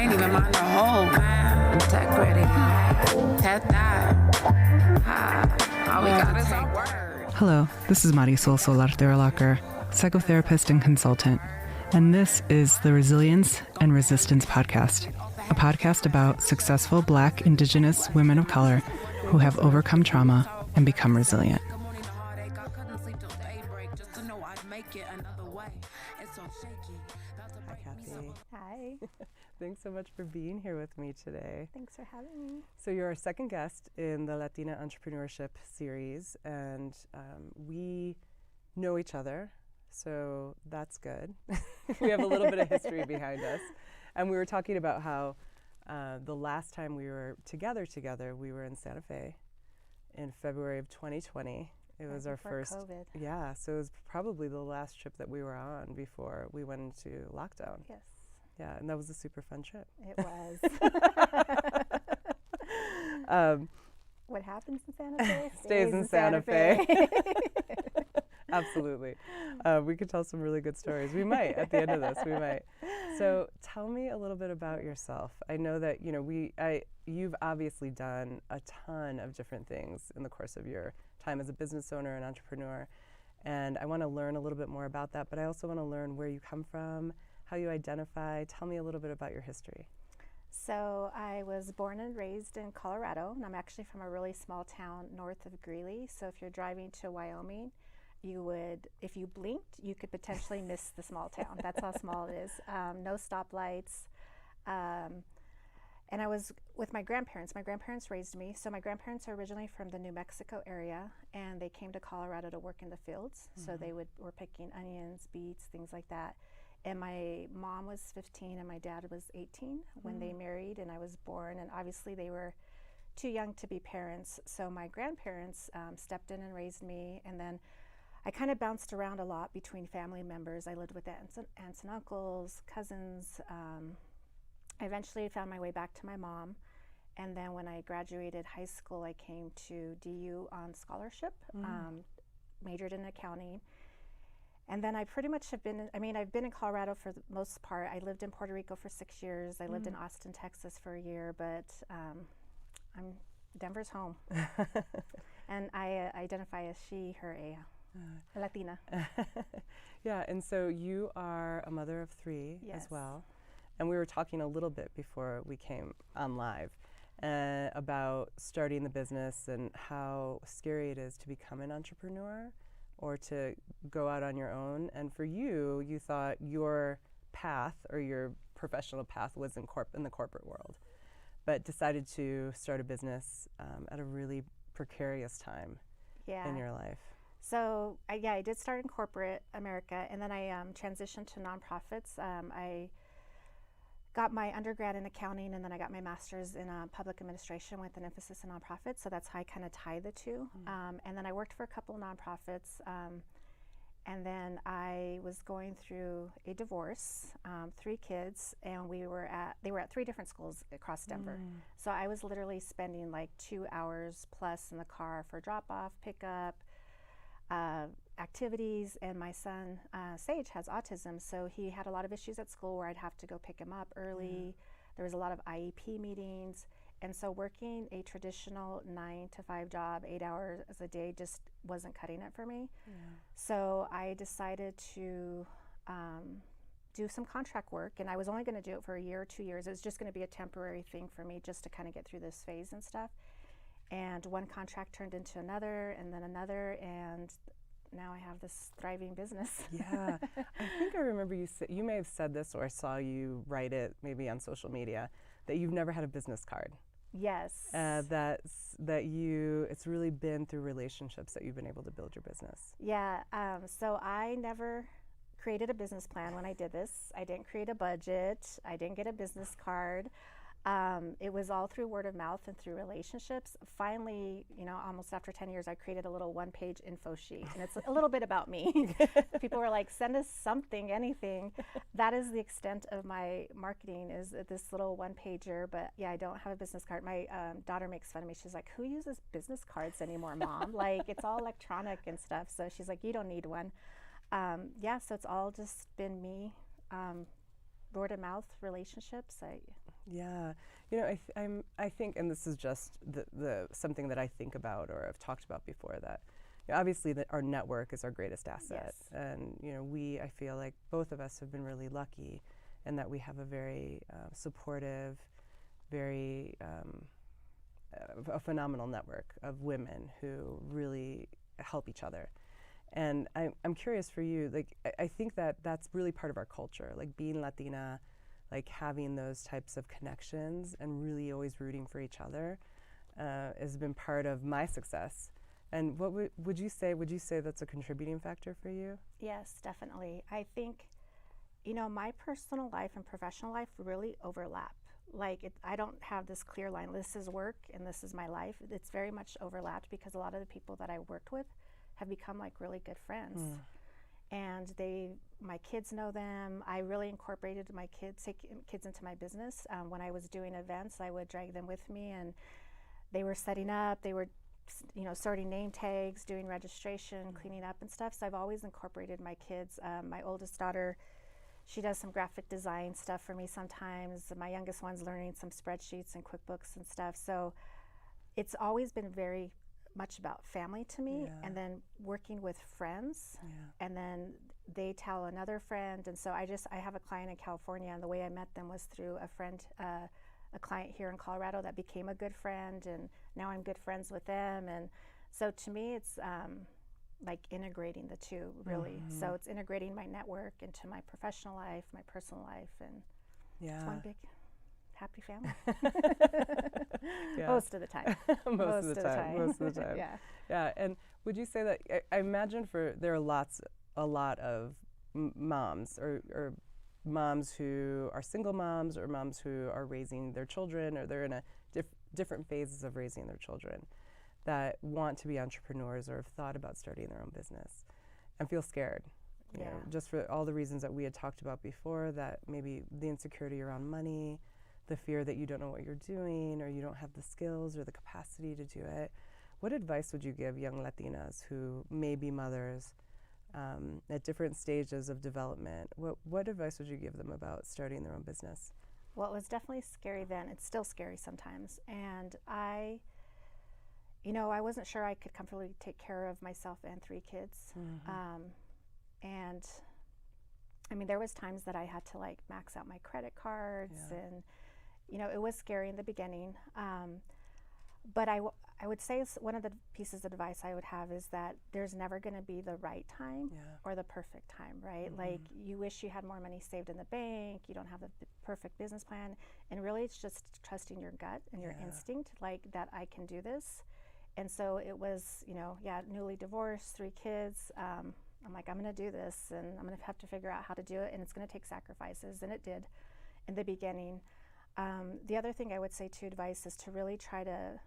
ain't even mind the whole man. Integrity, head that. All we got is our word. Hello, this is Marisol Solar-Terralacher, psychotherapist and consultant, and this is the Resilience and Resistance Podcast, a podcast about successful Black, Indigenous women of color who have overcome trauma and become resilient. Hi, Kathy. Hi. Thanks so much for being here with me today. Thanks for having me. So you're our second guest in the Latina Entrepreneurship Series, and we know each other, so that's good. We have a little bit of history behind us. And we were talking about how the last time we were together, we were in Santa Fe in February of 2020. It was our first COVID. Yeah, so it was probably the last trip that we were on before we went into lockdown. Yes. Yeah, and that was a super fun trip. It was. What happens in Santa Fe stays in Santa Fe. Absolutely. We could tell some really good stories. We might at the end of this. We might. So tell me a little bit about yourself. I know that you've obviously done a ton of different things in the course of your time as a business owner and entrepreneur, and I want to learn a little bit more about that. But I also want to learn where you come from, how you identify. Tell me a little bit about your history. So I was born and raised in Colorado, and I'm actually from a really small town north of Greeley. So if you're driving to Wyoming, you would, if you blinked, you could potentially miss the small town. That's how small it is. No stoplights. And I was with my grandparents. My grandparents raised me. So my grandparents are originally from the New Mexico area, and they came to Colorado to work in the fields. Mm-hmm. So they were picking onions, beets, things like that. And my mom was 15 and my dad was 18 when they married, and I was born. And obviously they were too young to be parents. So my grandparents stepped in and raised me. And then I kind of bounced around a lot between family members. I lived with aunts and uncles, cousins. I eventually found my way back to my mom. And then when I graduated high school, I came to DU on scholarship, majored in accounting. And then I pretty much have been, I've been in Colorado for the most part. I lived in Puerto Rico for 6 years. I lived in Austin, Texas for a year, but Denver's home. And I identify as she, her, a Latina. Yeah, and so you are a mother of three as well. And we were talking a little bit before we came on live about starting the business and how scary it is to become an entrepreneur or to go out on your own. And for you, you thought your path or your professional path was in the corporate world, but decided to start a business at a really precarious time in your life. So I did start in corporate America, and then I transitioned to nonprofits. I got my undergrad in accounting, and then I got my master's in public administration with an emphasis in nonprofits. So that's how I kind of tie the two. And then I worked for a couple of nonprofits. And then I was going through a divorce, 3 kids, and they were at 3 different schools across Denver. So I was literally spending like 2 hours plus in the car for drop off, pickup, activities. And my son, Sage, has autism, so he had a lot of issues at school where I'd have to go pick him up early. There was a lot of IEP meetings. And so working a traditional 9-to-5 job, 8 hours a day, just wasn't cutting it for me. So I decided to do some contract work, and I was only going to do it for a year or 2 years. It was just going to be a temporary thing for me just to kind of get through this phase and stuff. And one contract turned into another, and then another, and now I have this thriving business. Yeah, I think I remember you may have said this, or I saw you write it maybe on social media, that you've never had a business card. Yes. It's really been through relationships that you've been able to build your business. Yeah, so I never created a business plan when I did this. I didn't create a budget. I didn't get a business card. It was all through word of mouth and through relationships. Finally, almost after 10 years, I created a little 1-page info sheet, and it's a little bit about me. People were like, send us something, anything. That is the extent of my marketing, is this little 1-pager. But yeah, I don't have a business card. My daughter makes fun of me. She's like, who uses business cards anymore, Mom? Like, it's all electronic and stuff. So she's like, you don't need one. So it's all just been me, word of mouth, relationships. Yeah, you know, I think, and this is just the something that I think about or I've talked about before, that obviously that our network is our greatest asset, Yes. and you know, I feel like both of us have been really lucky, in that we have a very supportive, very a phenomenal network of women who really help each other. And I'm curious for you, like I think that that's really part of our culture, like being Latina, like having those types of connections and really always rooting for each other has been part of my success. And what would you say that's a contributing factor for you? Yes, definitely. I think, you know, my personal life and professional life really overlap. Like, I don't have this clear line, this is work and this is my life. It's very much overlapped because a lot of the people that I worked with have become like really good friends. And my kids know them. I really incorporated my kids into my business. When I was doing events, I would drag them with me, and they were setting up, they were, you know, sorting name tags, doing registration, cleaning up and stuff. So I've always incorporated my kids. My oldest daughter, she does some graphic design stuff for me sometimes. My youngest one's learning some spreadsheets and QuickBooks and stuff. So it's always been very much about family to me, and then working with friends, and then they tell another friend. And so I have a client in California, and the way I met them was through a client here in Colorado that became a good friend, and now I'm good friends with them. And so to me, it's like integrating the two, really. So it's integrating my network into my professional life, my personal life, and it's one big happy family. Most of the time. Most of the time. Yeah. And would you say that, I imagine there are a lot of moms or moms who are single moms, or moms who are raising their children, or they're in a different phases of raising their children, that want to be entrepreneurs or have thought about starting their own business and feel scared. You know, just for all the reasons that we had talked about before, that maybe the insecurity around money, the fear that you don't know what you're doing, or you don't have the skills or the capacity to do it. What advice would you give young Latinas who may be mothers at different stages of development? What advice would you give them about starting their own business? Well, it was definitely scary then. It's still scary sometimes. And I wasn't sure I could comfortably take care of myself and 3 kids. And I mean, there was times that I had to like max out my credit cards, and you know, it was scary in the beginning. But I would say one of the pieces of advice I would have is that there's never going to be the right time or the perfect time, right? Like, you wish you had more money saved in the bank, you don't have the perfect business plan, and really it's just trusting your gut and your instinct, like, that I can do this. And so it was, you know, newly divorced, 3 kids. I'm like, I'm going to do this, and I'm going to have to figure out how to do it, and it's going to take sacrifices, and it did in the beginning. The other thing I would say to advice is to really try to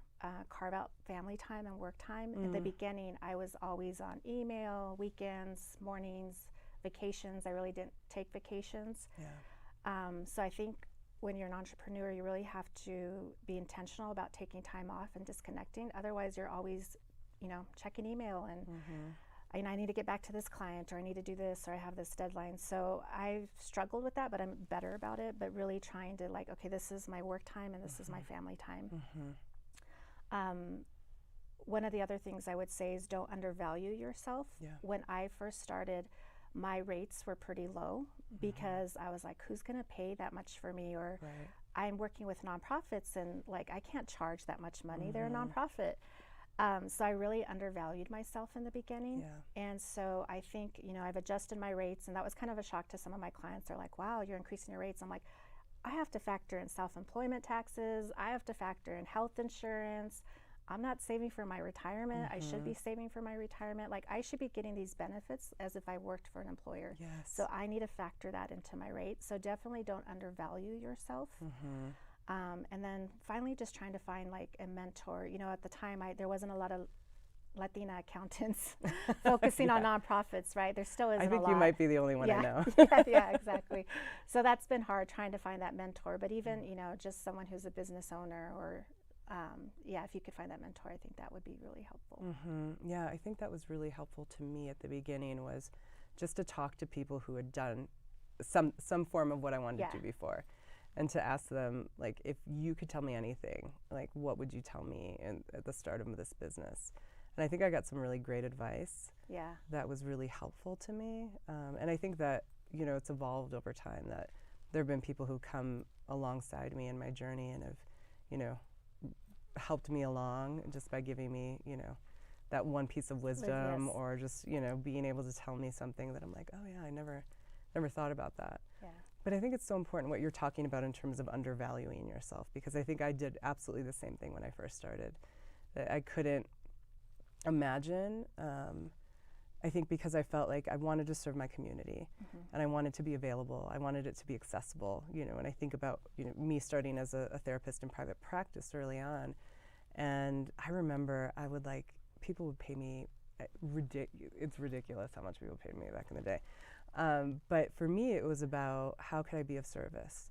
carve out family time and work time. In the beginning, I was always on email, weekends, mornings, vacations. I really didn't take vacations. So I think when you're an entrepreneur, you really have to be intentional about taking time off and disconnecting. Otherwise, you're always, you know, checking email and I need to get back to this client, or I need to do this, or I have this deadline. So I've struggled with that, but I'm better about it. But really trying to, like, okay, this is my work time and this is my family time. One of the other things I would say is don't undervalue yourself. When I first started, my rates were pretty low because I was like, who's going to pay that much for me? Or I'm working with nonprofits, and like, I can't charge that much money. They're a nonprofit. So I really undervalued myself in the beginning. And so I think, you know, I've adjusted my rates, and that was kind of a shock to some of my clients. They're like, wow, you're increasing your rates. I'm like, I have to factor in self-employment taxes. I have to factor in health insurance. I'm not saving for my retirement. I should be saving for my retirement. Like, I should be getting these benefits as if I worked for an employer. So I need to factor that into my rate. So definitely don't undervalue yourself. And then finally, just trying to find like a mentor. You know, at the time, there wasn't a lot of Latina accountants focusing on nonprofits, right? There still isn't a lot. I think you might be the only one I know. Exactly. So that's been hard, trying to find that mentor. But even, you know, just someone who's a business owner, or if you could find that mentor, I think that would be really helpful. Yeah, I think that was really helpful to me at the beginning, was just to talk to people who had done some form of what I wanted to do before. and to ask them, like, if you could tell me anything, like, what would you tell me at the start of this business? And I think I got some really great advice. Yeah. That was really helpful to me. And I think that, it's evolved over time, that there have been people who come alongside me in my journey and have, helped me along just by giving me, that one piece of wisdom, Yes. or just, being able to tell me something that I'm like, oh yeah, I never thought about that. Yeah. But I think it's so important what you're talking about in terms of undervaluing yourself, because I think I did absolutely the same thing when I first started. That I couldn't imagine, I think because I felt like I wanted to serve my community, and I wanted to be available. I wanted it to be accessible, and I think about, me starting as a therapist in private practice early on, and I remember people would pay me, it's ridiculous how much people paid me back in the day. But for me, it was about how could I be of service?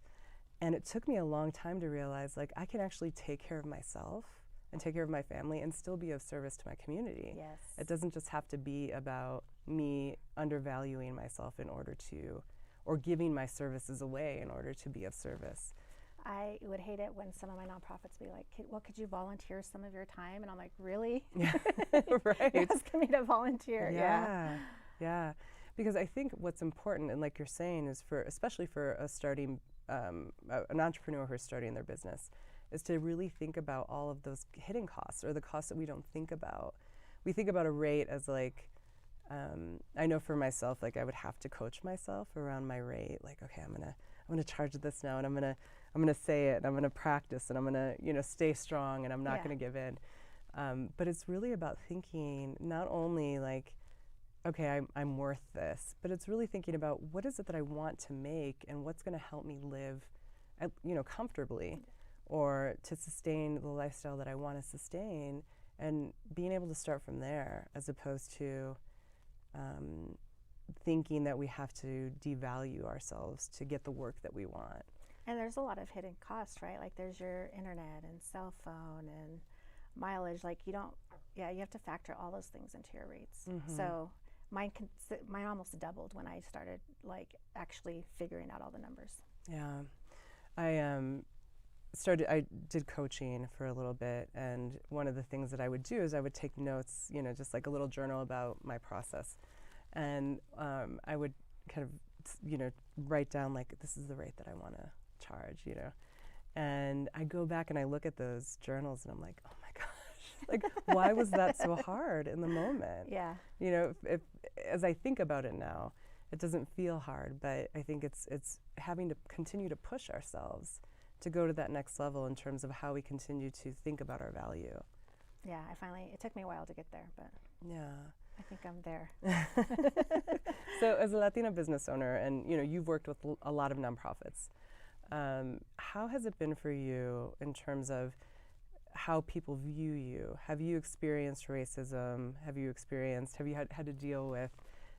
And it took me a long time to realize, like, I can actually take care of myself and take care of my family and still be of service to my community. Yes. It doesn't just have to be about me undervaluing myself in order to, or giving my services away in order to be of service. I would hate it when some of my nonprofits be like, could you volunteer some of your time? And I'm like, really? Yeah, right. You're asking me to volunteer. Yeah. Because I think what's important, and like you're saying, is especially for an entrepreneur who's starting their business, is to really think about all of those hidden costs, or the costs that we don't think about. We think about a rate as like, I know for myself, like I would have to coach myself around my rate. Like, okay, I'm gonna charge this now, and I'm gonna say it, and I'm gonna practice, and I'm gonna stay strong, and I'm not gonna give in. But it's really about thinking not only like, okay, I'm worth this, but it's really thinking about what is it that I want to make, and what's gonna help me live, comfortably, or to sustain the lifestyle that I want to sustain, and being able to start from there, as opposed to thinking that we have to devalue ourselves to get the work that we want. And there's a lot of hidden costs, right? Like there's your internet and cell phone and mileage. Like you have to factor all those things into your rates. So mine almost doubled when I started like actually figuring out all the numbers. Yeah, I did coaching for a little bit, and one of the things that I would do is I would take notes, just like a little journal about my process, and I would kind of, write down like, this is the rate that I want to charge, and I go back and I look at those journals, and I'm like, oh my gosh, like why was that so hard in the moment? Yeah. If as I think about it now, it doesn't feel hard, but I think it's having to continue to push ourselves to go to that next level in terms of how we continue to think about our value. Yeah, it took me a while to get there, but yeah, I think I'm there. So as a Latina business owner, and you've worked with a lot of nonprofits, how has it been for you in terms of how people view you? Have you experienced racism? Have you had to deal with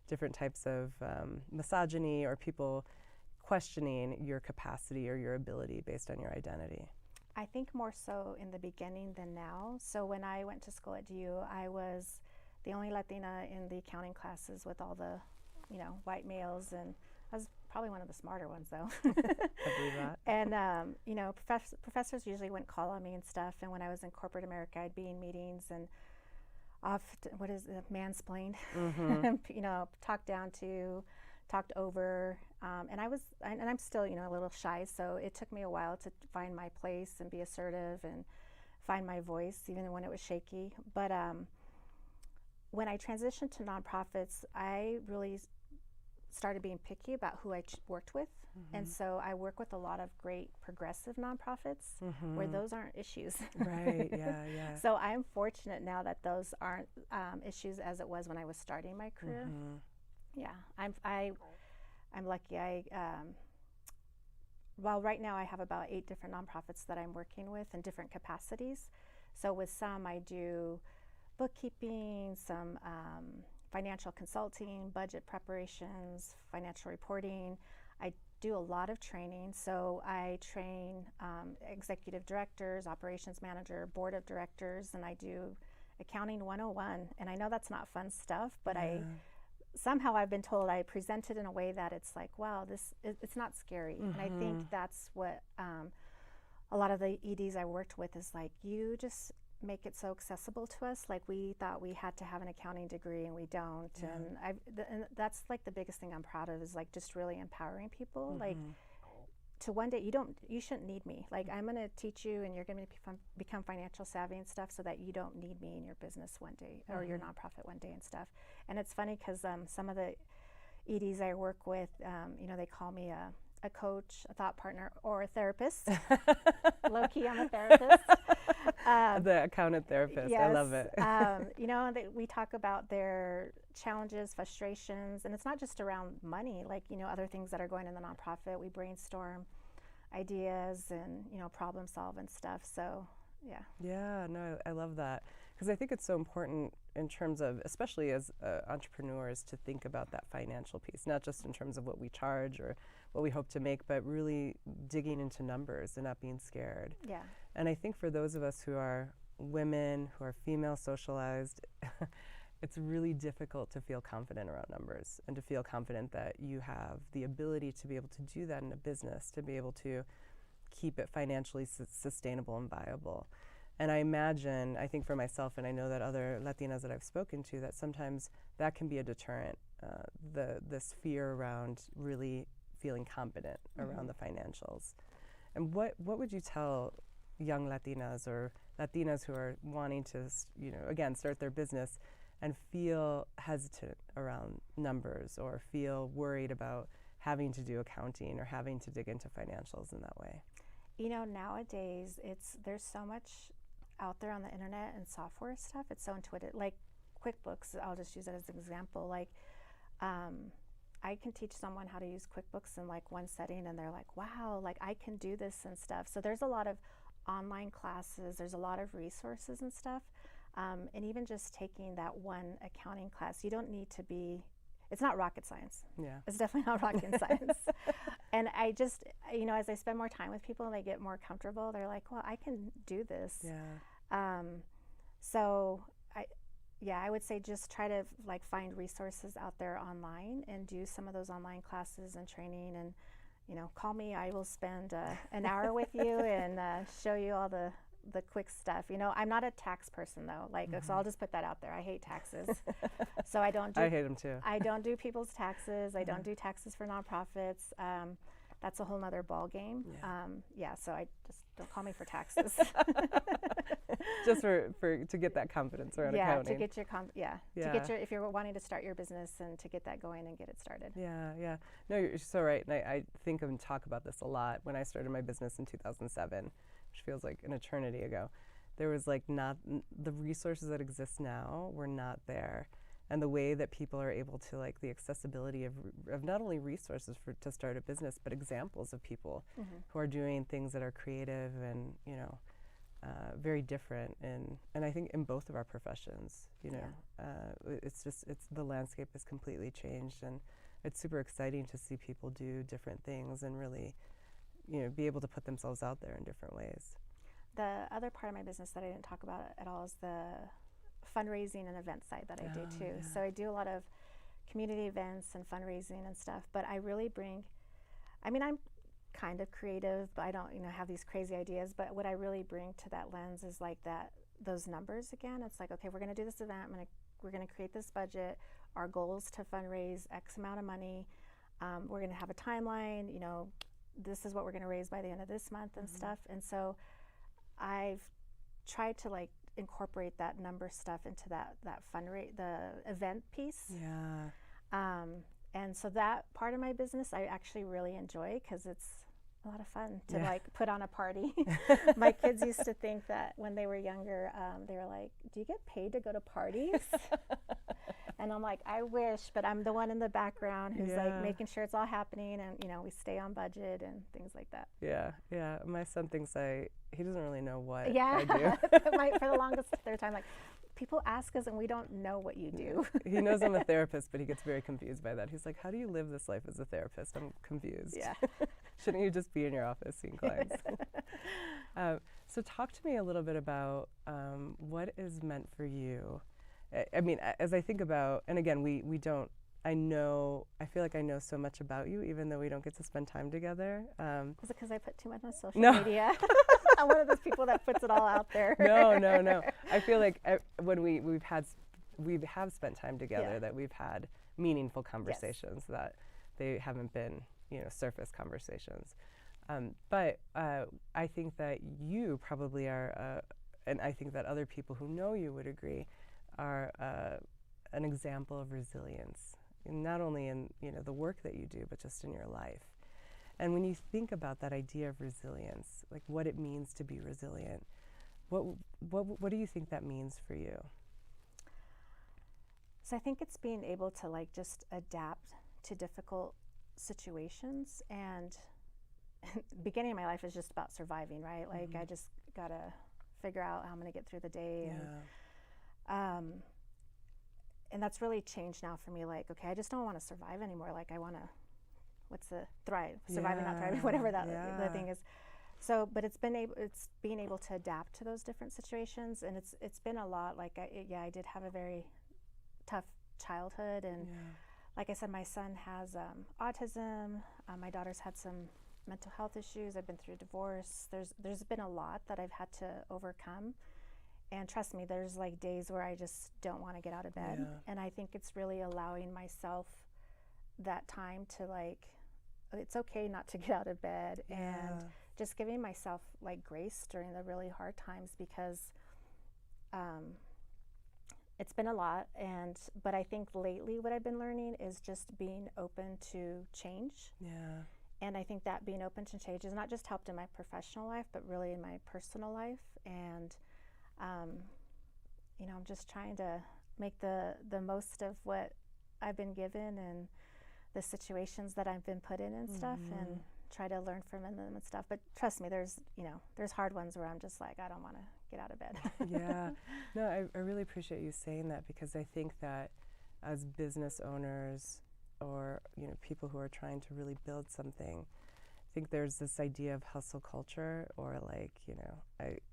different types of misogyny, or people questioning your capacity or your ability based on your identity? I think more so in the beginning than now. So when I went to school at DU, I was the only Latina in the accounting classes with all the, white males, and I was probably one of the smarter ones though. I believe that. And, professors usually wouldn't call on me and stuff. And when I was in corporate America, I'd be in meetings and mansplained, talked over, and I'm still, a little shy, so it took me a while to find my place and be assertive and find my voice, even when it was shaky. But when I transitioned to nonprofits, I really started being picky about who I worked with. And so I work with a lot of great progressive nonprofits where those aren't issues. Right, yeah. So I'm fortunate now that those aren't issues as it was when I was starting my career. Yeah, I'm lucky. Well, right now I have about 8 different nonprofits that I'm working with in different capacities. So with some I do bookkeeping, some financial consulting, budget preparations, financial reporting. I do a lot of training. So I train executive directors, operations manager, board of directors, and I do accounting 101. And I know that's not fun stuff, but somehow I've been told I present it in a way that it's like, wow, it's not scary. And I think that's what a lot of the EDs I worked with is like, you just make it so accessible to us. Like, we thought we had to have an accounting degree and we don't. And that's like the biggest thing I'm proud of, is like just really empowering people. Like, to one day, you shouldn't need me. Like, I'm going to teach you and you're going to become financial savvy and stuff, so that you don't need me in your business one day or your nonprofit one day and stuff. And it's funny because some of the EDs I work with, they call me a coach, a thought partner, or a therapist. Low key, I'm a therapist. The accountant therapist. Yes, I love it. We talk about their challenges, frustrations, and it's not just around money, like, other things that are going in the nonprofit. We brainstorm ideas and, problem solve and stuff. So, yeah. Yeah, no, I love that. Because I think it's so important in terms of, especially as entrepreneurs, to think about that financial piece, not just in terms of what we charge or what we hope to make, but really digging into numbers and not being scared. Yeah. And I think for those of us who are women, who are female socialized, it's really difficult to feel confident around numbers and to feel confident that you have the ability to be able to do that in a business, to be able to keep it financially sustainable and viable. And I think for myself, and I know that other Latinas that I've spoken to, that sometimes that can be a deterrent, this fear around really feeling confident around the financials. And what would you tell young Latinas or Latinas who are wanting to, again, start their business and feel hesitant around numbers or feel worried about having to do accounting or having to dig into financials in that way? Nowadays, there's so much out there on the internet and software stuff. It's so intuitive. Like QuickBooks, I'll just use it as an example. Like, I can teach someone how to use QuickBooks in like one setting, and they're like, wow, like I can do this and stuff. So there's a lot of online classes, there's a lot of resources and stuff. And even just taking that one accounting class, you don't need to it's not rocket science. Yeah. It's definitely not rocket science. And I just, as I spend more time with people and they get more comfortable, they're like, well, I can do this. Yeah. I would say just try to like find resources out there online and do some of those online classes and training, and call me. I will spend an hour with you and show you all the quick stuff. I'm not a tax person though, so I'll just put that out there. I hate taxes. So I hate them too. I don't do people's taxes. I don't do taxes for nonprofits. That's a whole nother ball game. So I just don't call me for taxes. Just to get that confidence around accounting. To get your if you're wanting to start your business and to get that going and get it started. Yeah. No, you're so right. And I think and talk about this a lot. When I started my business in 2007, which feels like an eternity ago, there was like not the resources that exist now were not there. And the way that people are able to, like, the accessibility of not only resources to start a business, but examples of people who are doing things that are creative and, very different. And I think in both of our professions, the landscape has completely changed. And it's super exciting to see people do different things and really, be able to put themselves out there in different ways. The other part of my business that I didn't talk about at all is the fundraising and event side that I do too. Yeah. So I do a lot of community events and fundraising and stuff, but I really I'm kind of creative, but I don't, have these crazy ideas, but what I really bring to that lens is like those numbers again. It's like, okay, we're going to do this event. We're going to create this budget. Our goal is to fundraise X amount of money. We're going to have a timeline, this is what we're going to raise by the end of this month and stuff. And so I've tried to like incorporate that number stuff into that the event piece. Yeah. And so that part of my business I actually really enjoy, because it's a lot of fun to like put on a party. My kids used to think that when they were younger, they were like, do you get paid to go to parties? And I'm like, I wish, but I'm the one in the background who's like making sure it's all happening, and we stay on budget and things like that. Yeah. My son thinks he doesn't really know what I do. For the longest time, like, people ask us and we don't know what you do. He knows I'm a therapist, but he gets very confused by that. He's like, how do you live this life as a therapist? I'm confused. Yeah. Shouldn't you just be in your office seeing clients? So talk to me a little bit about what is meant for you. I mean, as I think about, and again, we don't I feel like I know so much about you, even though we don't get to spend time together. Is it because I put too much on social No. media? I'm one of those people that puts it all out there. No. I feel like when we have spent time together, that we've had meaningful conversations, that they haven't been, surface conversations. But I think that you probably are, and I think that other people who know you would agree, are an example of resilience, not only in the work that you do, but just in your life. And when you think about that idea of resilience, like what it means to be resilient, what do you think that means for you? So I think it's being able to like just adapt to difficult situations. And the beginning of my life is just about surviving, right? Like I just gotta figure out how I'm gonna get through the day. And that's really changed now for me. Like, okay, I just don't want to survive anymore. Like I want to, thrive, surviving, not thriving, whatever the thing is. So, but it's being able to adapt to those different situations, and it's been a lot. Like, I did have a very tough childhood, and like I said, my son has autism. My daughter's had some mental health issues. I've been through divorce. There's been a lot that I've had to overcome, and trust me, there's like days where I just don't want to get out of bed, and I think it's really allowing myself that time to like, it's okay not to get out of bed, and just giving myself like grace during the really hard times, because it's been a lot. But I think lately what I've been learning is just being open to change. And I think that being open to change has not just helped in my professional life, but really in my personal life. And I'm just trying to make the most of what I've been given and the situations that I've been put in and stuff, and try to learn from them and stuff. But trust me, there's hard ones where I'm just like, I don't want to get out of bed. No, I really appreciate you saying that, because I think that as business owners, or people who are trying to really build something, I think there's this idea of hustle culture, or like,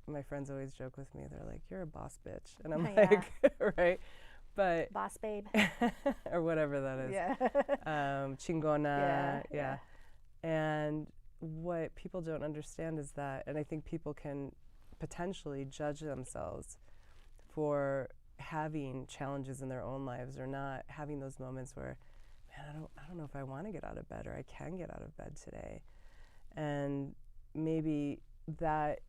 my friends always joke with me, they're like, you're a boss bitch, and I'm like, right? But boss babe. or whatever that is. Chingona. And what people don't understand is that, and I think people can potentially judge themselves for having challenges in their own lives, or not having those moments where, man, I don't know if I want to get out of bed, or I can get out of bed today. And maybe that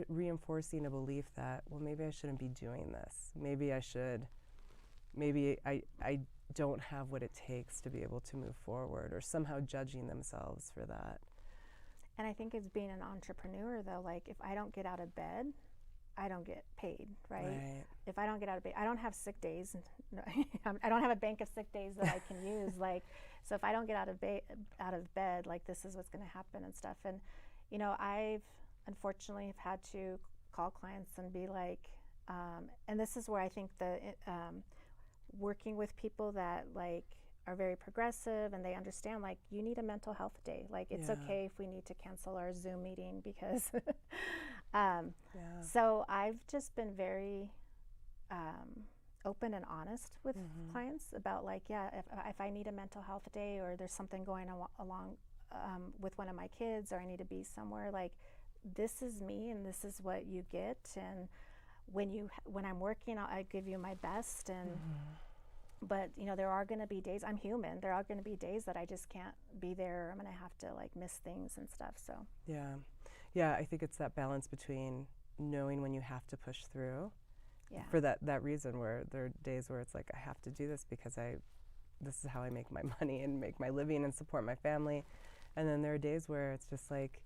reinforcing a belief that, well, maybe I shouldn't be doing this. Maybe I don't have what it takes to be able to move forward, or somehow judging themselves for that. And I think it's being an entrepreneur, though, like if I don't get out of bed, I don't get paid, right? If I don't get out of bed, I don't have sick days. I don't have a bank of sick days that I can use. Like, so if I don't get out of bed, like this is what's going to happen and stuff. And I've unfortunately have had to call clients and be like, and this is where I think the working with people that like are very progressive, and they understand like you need a mental health day. Like it's okay if we need to cancel our Zoom meeting, because so I've just been very open and honest with clients about like, if I need a mental health day, or there's something going along with one of my kids, or I need to be somewhere, like this is me and this is what you get. And when I'm working, I give you my best. And but there are going to be days, I'm human, there are going to be days that I just can't be there, or I'm going to have to like miss things and stuff. So I think it's that balance between knowing when you have to push through for that reason, where there are days where it's like, I have to do this because this is how I make my money and make my living and support my family. And then there are days where it's just like,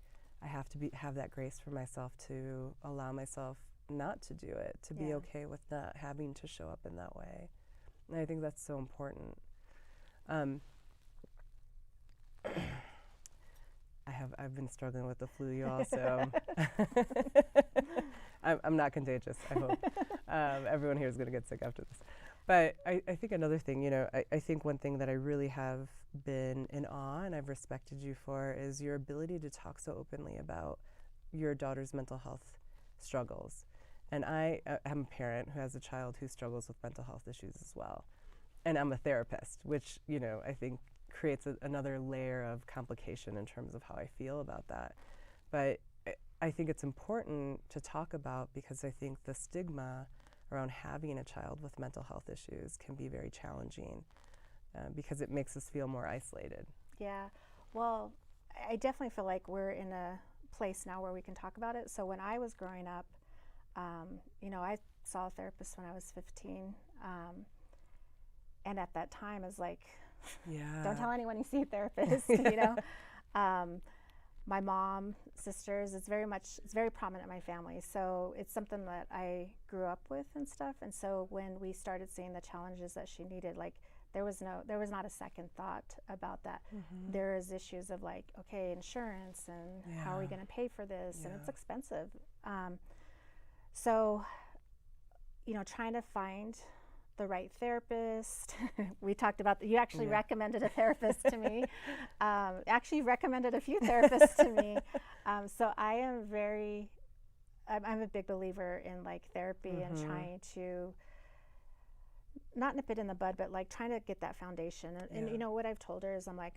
I have to have that grace for myself to allow myself not to do it, to be okay with not having to show up in that way. And I think that's so important. I've been struggling with the flu, you all, so I'm not contagious, I hope. Everyone here is going to get sick after this. But I think another thing, I think one thing that I really have been in awe and I've respected you for is your ability to talk so openly about your daughter's mental health struggles. And I am a parent who has a child who struggles with mental health issues as well. and I'm a therapist, which, you know, I think creates another layer of complication in terms of how I feel about that. But I think it's important to talk about, because I think the stigma around having a child with mental health issues can be very challenging, because it makes us feel more isolated. Yeah, well, I definitely feel like we're in a place now where we can talk about it. So when I was growing up, you know, I saw a therapist when I was 15, and at that time, I was like, don't tell anyone you see a therapist, you know. My mom, sisters, it's very prominent in my family. So it's something that I grew up with and stuff. And so when we started seeing the challenges that she needed, like, there was not a second thought about that. Mm-hmm. There is issues of like, okay, insurance, and how are we going to pay for this? And it's expensive. So, you know, trying to find the right therapist. We talked about, you actually recommended a therapist to me. Actually recommended a few therapists to me. So I am I'm a big believer in like therapy and trying to not nip it in the bud, but like trying to get that foundation. And you know, what I've told her is, I'm like,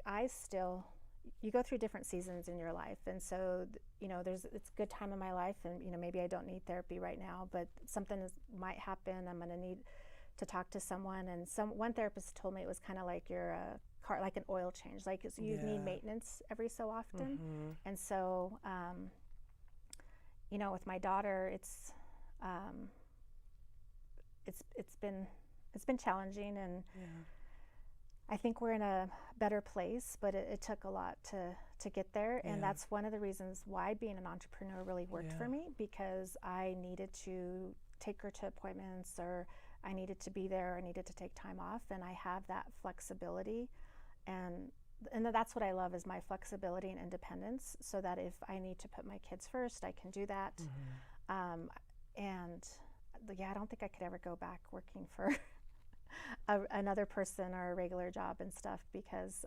you go through different seasons in your life. And so, you know, it's a good time in my life, and, you know, maybe I don't need therapy right now, but something might happen. I'm going to need to talk to someone. And one therapist told me it was kind of like you're a car, like an oil change, like you need maintenance every so often. And so, you know, with my daughter, it's been challenging, and I think we're in a better place, but it took a lot to get there. And that's one of the reasons why being an entrepreneur really worked for me, because I needed to take her to appointments, or I needed to be there, I needed to take time off, and I have that flexibility. And that's what I love, is my flexibility and independence, so that if I need to put my kids first, I can do that. And I don't think I could ever go back working for another person or a regular job and stuff, because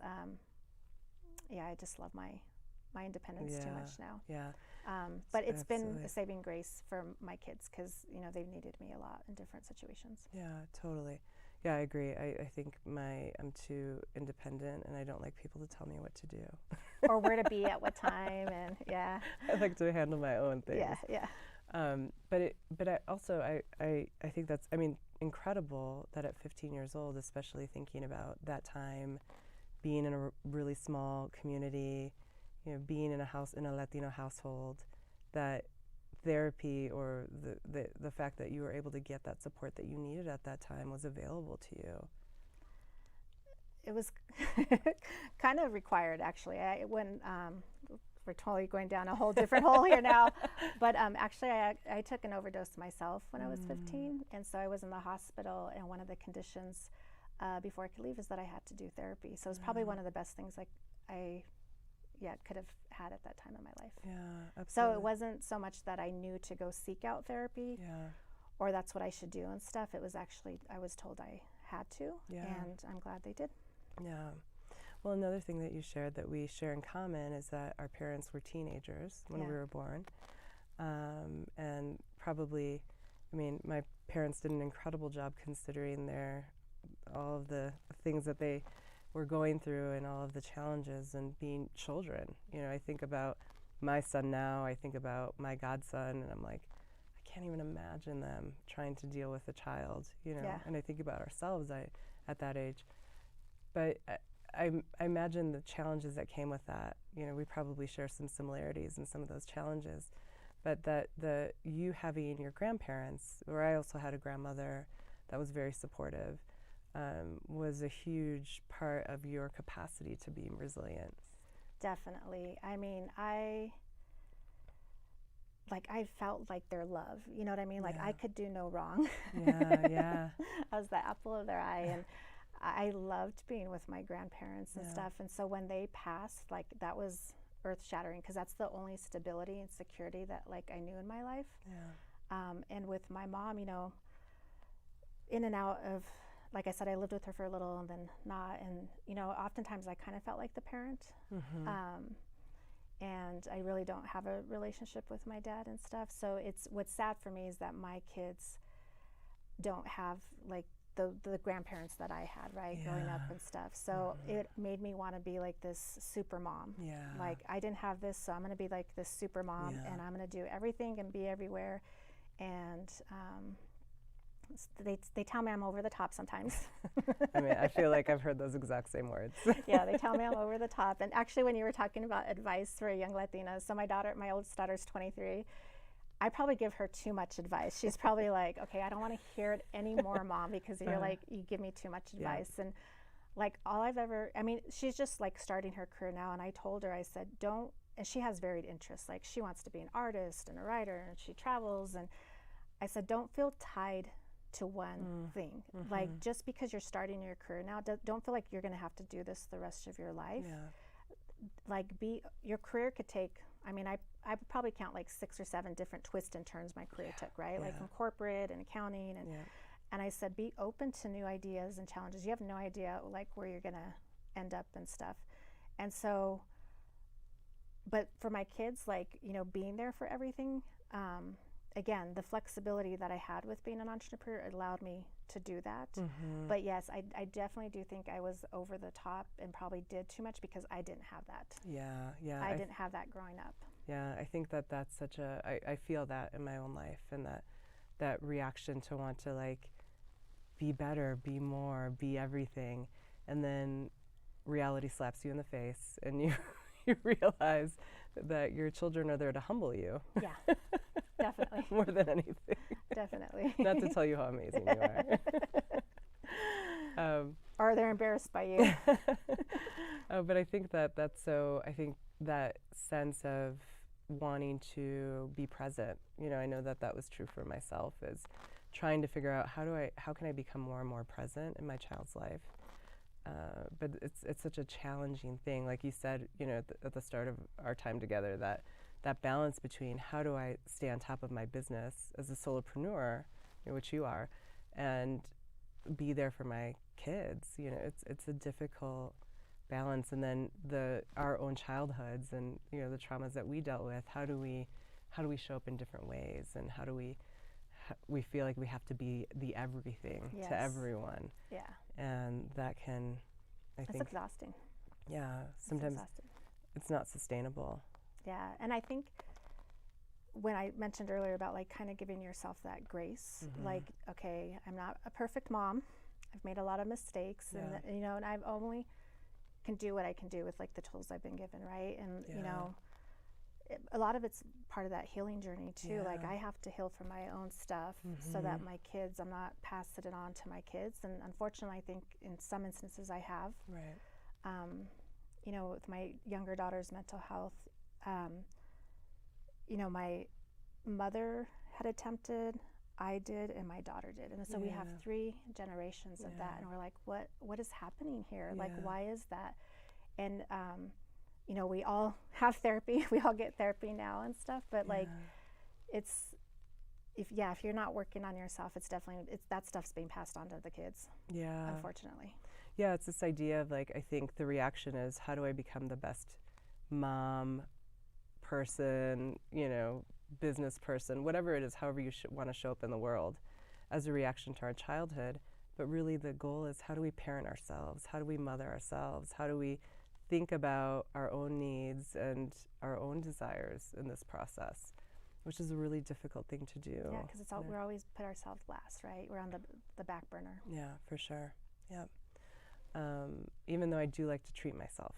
I just love my independence too much now. But it's been a saving grace for my kids, because, you know, they've needed me a lot in different situations. Yeah, totally. Yeah, I agree. I think I'm too independent, and I don't like people to tell me what to do. Or where to be at what time, and I like to handle my own things. Yeah. But I also think that's, I mean, incredible that at 15 years old, especially thinking about that time, being in a really small community, you know, being in a Latino household, that therapy, or the fact that you were able to get that support that you needed at that time, was available to you. It was kind of required, actually. We're totally going down a whole different hole here now. But actually, I took an overdose myself when I was 15. And so I was in the hospital, and one of the conditions before I could leave is that I had to do therapy. So it was probably one of the best things I could have had at that time in my life. Yeah, absolutely. So it wasn't so much that I knew to go seek out therapy, or that's what I should do and stuff. It was actually, I was told I had to, and I'm glad they did. Yeah. Well, another thing that you shared that we share in common is that our parents were teenagers when we were born. And probably, I mean, my parents did an incredible job considering all of the things that they were going through, and all of the challenges, and being children. You know, I think about my son now, I think about my godson, and I'm like, I can't even imagine them trying to deal with a child, you know. And I think about ourselves at that age. But I imagine the challenges that came with that. You know, we probably share some similarities in some of those challenges. But that you having your grandparents, or I also had a grandmother that was very supportive, was a huge part of your capacity to be resilient. Definitely. I mean, I felt like their love, you know what I mean? Like, I could do no wrong. Yeah. I was the apple of their eye, and I loved being with my grandparents and stuff. And so when they passed, like, that was earth-shattering, because that's the only stability and security that, like, I knew in my life. And with my mom, you know, in and out of, like I said, I lived with her for a little and then not. And, you know, oftentimes I kind of felt like the parent. And I really don't have a relationship with my dad and stuff. So what's sad for me is that my kids don't have, like, the grandparents that I had, right, growing up and stuff. So it made me want to be like this super mom. Yeah. Like, I didn't have this, so I'm going to be like this super mom, and I'm going to do everything and be everywhere. And they tell me I'm over the top sometimes. I mean, I feel like I've heard those exact same words. Yeah, they tell me I'm over the top. And actually, when you were talking about advice for a young Latina, so my oldest daughter's 23. I probably give her too much advice. She's probably like, okay, I don't want to hear it anymore, Mom, because you're like, you give me too much advice. And like she's just like starting her career now. And I told her, I said, don't, and she has varied interests. Like, she wants to be an artist and a writer, and she travels. And I said, don't feel tied to one thing. Like, just because you're starting your career now, don't feel like you're going to have to do this the rest of your life. Like, your career could take, I mean, I probably count like 6 or 7 different twists and turns my career took, right? Like, from corporate and accounting, and I said, be open to new ideas and challenges. You have no idea like where you're gonna end up and stuff. And so, but for my kids, like, you know, being there for everything, again, the flexibility that I had with being an entrepreneur allowed me to do that. But yes, I definitely do think I was over the top and probably did too much because I didn't have that. I didn't have that growing up. Yeah, I think that's such I feel that in my own life, and that reaction to want to like be better, be more, be everything, and then reality slaps you in the face and you realize that your children are there to humble you. Yeah, definitely. More than anything. Definitely. Not to tell you how amazing you are. Or they're embarrassed by you. But I think I think that sense of wanting to be present, you know, I know that was true for myself, is trying to figure out how can I become more and more present in my child's life. But it's such a challenging thing. Like you said, you know, at the start of our time together, that balance between how do I stay on top of my business as a solopreneur, you know, which you are, and be there for my kids. You know, it's a difficult balance. And then our own childhoods and, you know, the traumas that we dealt with, how do we show up in different ways, and how do we feel like we have to be the everything to everyone. Yeah. And that can, I think, it's exhausting. Yeah, sometimes it's not sustainable. Yeah, and I think when I mentioned earlier about like kind of giving yourself that grace, like, okay, I'm not a perfect mom. I've made a lot of mistakes, and you know, and I've only can do what I can do with like the tools I've been given, right? And you know, a lot of it's part of that healing journey too. Like, I have to heal from my own stuff so that my kids, I'm not passing it on to my kids. And unfortunately, I think in some instances I have. Right. You know, with my younger daughter's mental health, you know, my mother had attempted, I did, and my daughter did. And so we have 3 generations of that. And we're like, what is happening here? Like, why is that? And, you know, we all have therapy. We all get therapy now and stuff. But like, if you're not working on yourself, that stuff's being passed on to the kids. Yeah. Unfortunately. Yeah, it's this idea of like, I think the reaction is, how do I become the best mom, person, you know, business person, whatever it is, however you want to show up in the world, as a reaction to our childhood. But really the goal is, how do we parent ourselves? How do we mother ourselves? How do we think about our own needs and our own desires in this process, which is a really difficult thing to do. Yeah, because we're always put ourselves last, right? We're on the back burner. Yeah, for sure. Yeah. Even though I do like to treat myself.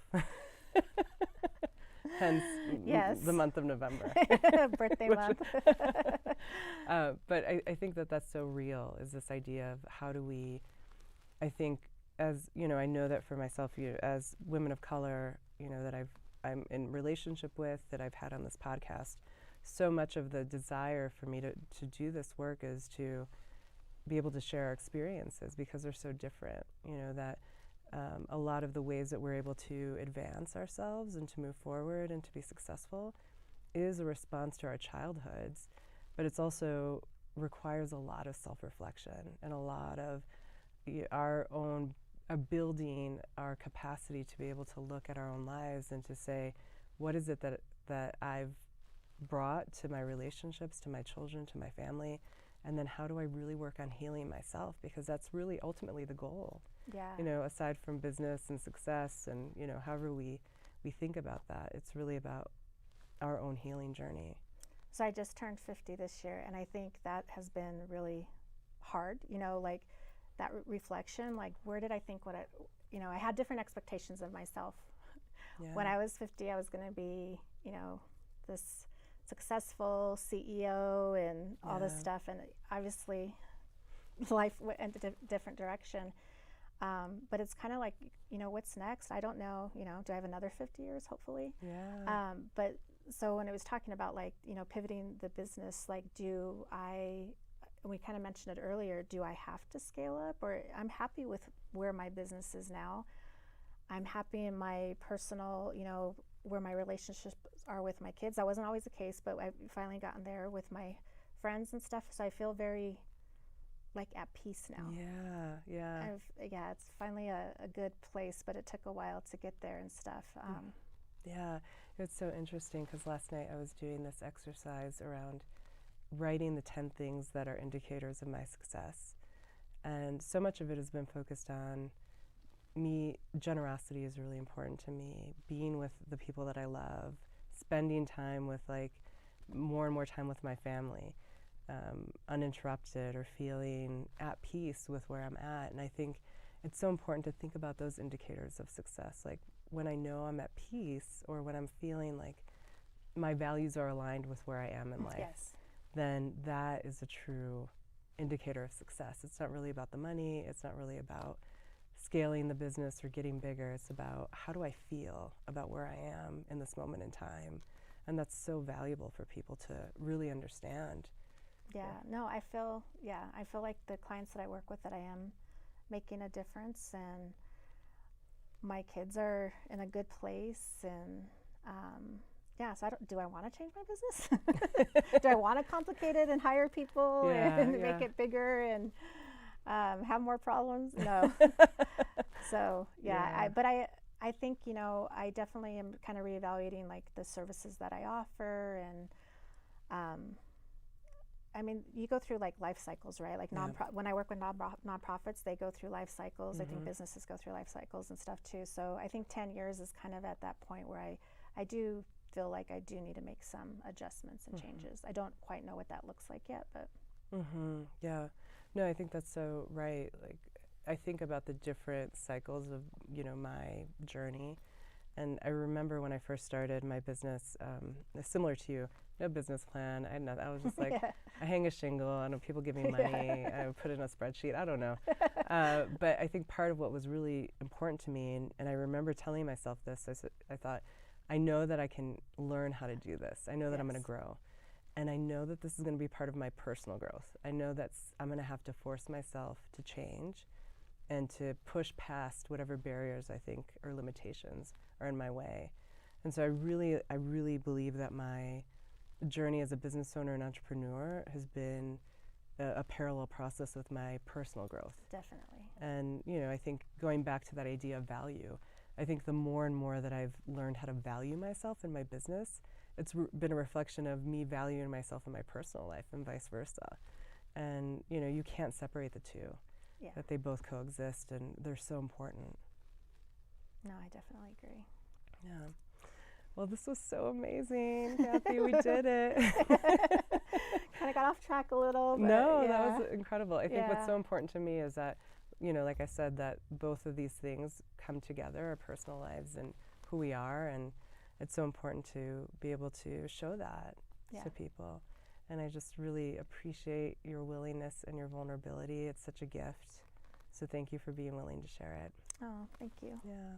Hence the month of November. Birthday month. But I think that's so real, is this idea of how do we, I think, as, you know, I know that for myself, as women of color, you know, that I'm in relationship with, that I've had on this podcast, so much of the desire for me to do this work is to be able to share our experiences, because they're so different, you know, that a lot of the ways that we're able to advance ourselves and to move forward and to be successful is a response to our childhoods, but it's also requires a lot of self-reflection and a lot of our own building our capacity to be able to look at our own lives and to say, what is it that I've brought to my relationships, to my children, to my family, And then how do I really work on healing myself? Because that's really ultimately the goal. Yeah. You know, aside from business and success and, you know, however we think about that, it's really about our own healing journey. So I just turned 50 this year, and I think that has been really hard, you know, like that reflection, like where did I think what I, you know, I had different expectations of myself. Yeah. When I was 50, I was going to be, you know, this successful CEO and all this stuff, and obviously life went in a different direction. But it's kind of like, you know, what's next? I don't know, you know, do I have another 50 years, hopefully? Yeah. But so when it was talking about like, you know, pivoting the business, like we kind of mentioned it earlier, do I have to scale up? Or I'm happy with where my business is now. I'm happy in my personal, you know, where my relationships are with my kids. That wasn't always the case, but I've finally gotten there with my friends and stuff. So I feel very like at peace now. Yeah. It's finally a good place, but it took a while to get there and stuff. Yeah, it's so interesting because last night I was doing this exercise around writing the 10 things that are indicators of my success. And so much of it has been focused on me. Generosity is really important to me. Being with the people that I love, spending time with like more and more time with my family, uninterrupted, or feeling at peace with where I'm at. And I think it's so important to think about those indicators of success. Like when I know I'm at peace, or when I'm feeling like my values are aligned with where I am in life, Yes. then that is a true indicator of success. It's not really about the money. It's not really about scaling the business or getting bigger. It's about how do I feel about where I am in this moment in time. And that's so valuable for people to really understand. No, I feel like the clients that I work with, that I am making a difference, and my kids are in a good place, and so do I want to change my business? Do I want to complicate it and hire people and make it bigger and have more problems? No. So I think, you know, I definitely am kind of reevaluating like the services that I offer, and I mean, you go through like life cycles, right? Like when I work with nonprofits, they go through life cycles. Mm-hmm. I think businesses go through life cycles and stuff too. So I think 10 years is kind of at that point where I do feel like I do need to make some adjustments and changes. I don't quite know what that looks like yet, but. Yeah. No, I think that's so right. Like, I think about the different cycles of, you know, my journey. And I remember when I first started my business, similar to you, no business plan. I had nothing. I was just like, I hang a shingle, I know people give me money, I put in a spreadsheet, I don't know. But I think part of what was really important to me, and I remember telling myself this, I thought, I know that I can learn how to do this. I know that I'm going to grow. And I know that this is going to be part of my personal growth. I know that I'm going to have to force myself to change and to push past whatever barriers I think or limitations are in my way. And so I really believe that my journey as a business owner and entrepreneur has been a parallel process with my personal growth. Definitely. And, you know, I think going back to that idea of value, I think the more and more that I've learned how to value myself in my business, it's been a reflection of me valuing myself in my personal life and vice versa. And, you know, you can't separate the two. Yeah. That they both coexist, and they're so important. No, I definitely agree. Yeah. Well, this was so amazing, Kathy. We did it. Kind of got off track a little. But no, that was incredible. I think what's so important to me is that, you know, like I said, that both of these things come together, our personal lives and who we are, and it's so important to be able to show that to people. And I just really appreciate your willingness and your vulnerability. It's such a gift. So thank you for being willing to share it. Oh, thank you. Yeah.